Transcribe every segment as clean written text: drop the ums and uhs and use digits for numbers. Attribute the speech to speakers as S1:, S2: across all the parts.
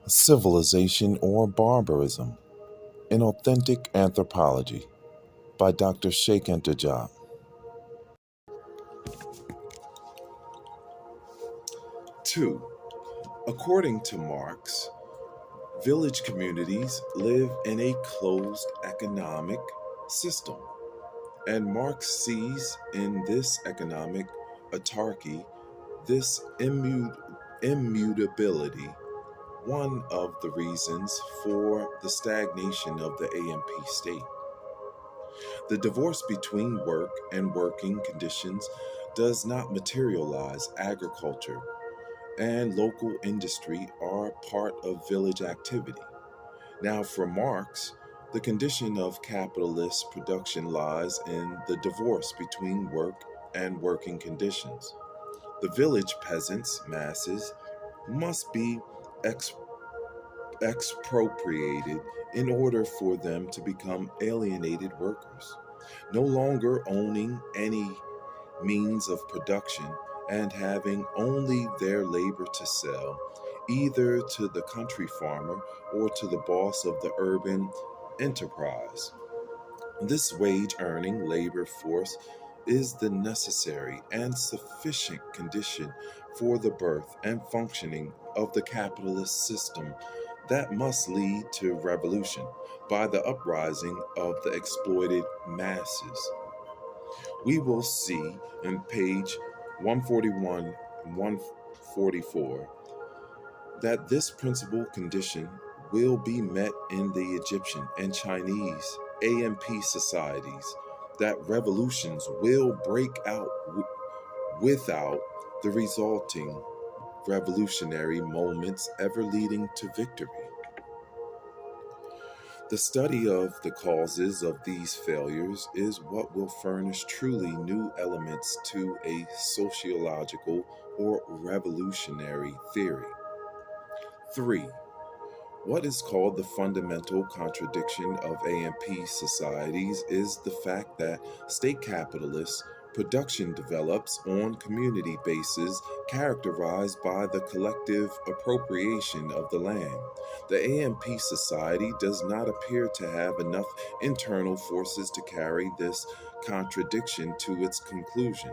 S1: Civilization or Barbarism, an Authentic Anthropology by Dr. Cheikh Anta Diop. 2. According to Marx, village communities live in a closed economic system, and Marx sees in this economic autarky, this immutability, one of the reasons for the stagnation of the AMP state. The divorce between work and working conditions does not materialize. Agriculture and local industry are part of village activity. Now, for Marx, the condition of capitalist production lies in the divorce between work and working conditions. The village peasants' masses must be ex- expropriated in order for them to become alienated workers, no longer owning any means of production and having only their labor to sell, either to the country farmer or to the boss of the urban enterprise. This wage earning labor force is the necessary and sufficient condition for the birth and functioning of the capitalist system that must lead to revolution by the uprising of the exploited masses. We will see in page 141 and 144 that this principal condition will be met in the Egyptian and Chinese AMP societies, that revolutions will break out without the resulting revolutionary moments ever leading to victory. The study of the causes of these failures is what will furnish truly new elements to a sociological or revolutionary theory. 3. What is called the fundamental contradiction of AMP societies is the fact that state capitalist production develops on community bases characterized by the collective appropriation of the land. The AMP society does not appear to have enough internal forces to carry this contradiction to its conclusion,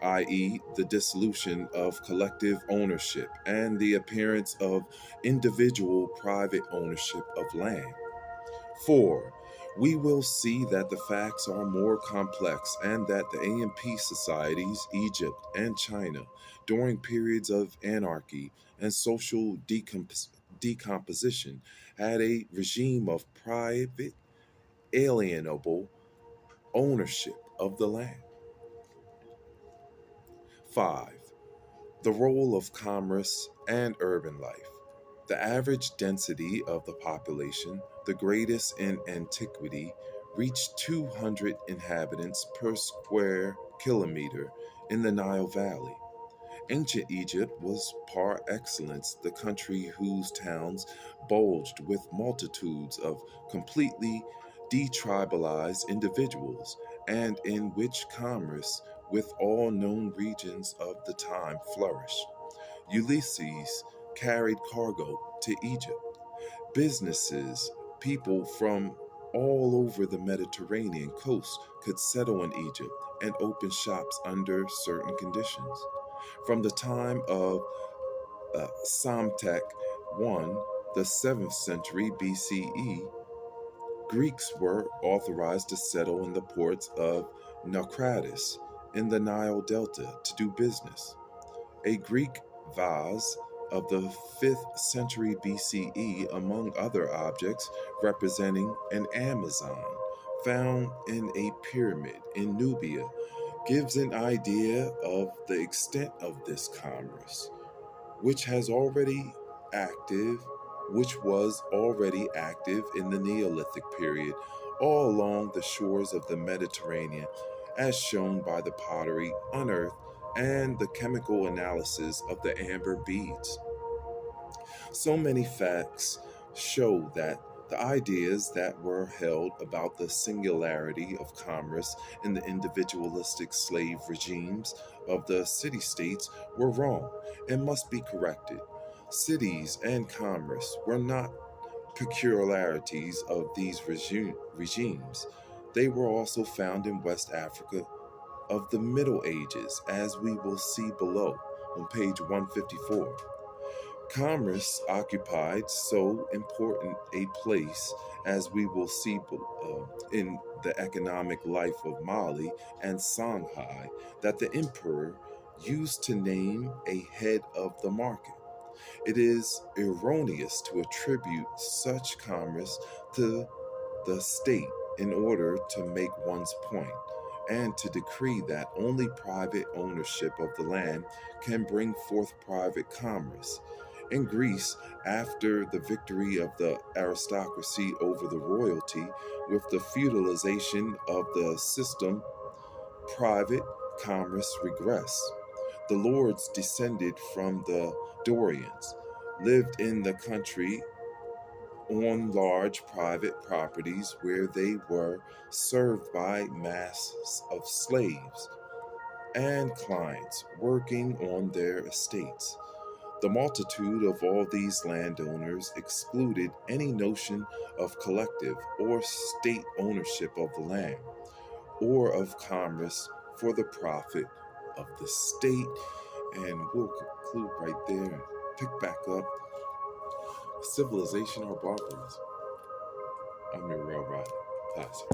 S1: i.e., the dissolution of collective ownership and the appearance of individual private ownership of land. 4. We will see that the facts are more complex and that the AMP societies, Egypt and China, during periods of anarchy and social decomposition, had a regime of private, alienable ownership of the land. 5. The role of commerce and urban life. The average density of the population, the greatest in antiquity, reached 200 inhabitants per square kilometer in the Nile Valley. Ancient Egypt was par excellence the country whose towns bulged with multitudes of completely detribalized individuals, and in which commerce with all known regions of the time flourished. Ulysses carried cargo to Egypt. Businesses, people from all over the Mediterranean coast could settle in Egypt and open shops under certain conditions. From the time of Psamtik I, the 7th century BCE, Greeks were authorized to settle in the ports of Naucratis in the Nile Delta to do business. A Greek vase of the 5th century BCE, among other objects representing an Amazon found in a pyramid in Nubia, gives an idea of the extent of this commerce, which has already active, which was already active in the Neolithic period all along the shores of the Mediterranean, as shown by the pottery unearthed and the chemical analysis of the amber beads. So many facts show that the ideas that were held about the singularity of commerce in the individualistic slave regimes of the city states were wrong and must be corrected. Cities and commerce were not peculiarities of these regimes. They were also found in West Africa of the Middle Ages, as we will see below on page 154. Commerce occupied so important a place, as we will see in the economic life of Mali and Shanghai, that the emperor used to name a head of the market. It is erroneous to attribute such commerce to the state in order to make one's point, and to decree that only private ownership of the land can bring forth private commerce. In Greece, after the victory of the aristocracy over the royalty, with the feudalization of the system, private commerce regressed. The lords descended from the Dorians, lived in the country on large private properties where they were served by masses of slaves and clients working on their estates. The multitude of all these landowners excluded any notion of collective or state ownership of the land or of commerce for the profit of the state. And we'll conclude right there and pick back up civilization or barbarism. I'm Uriel. Classic.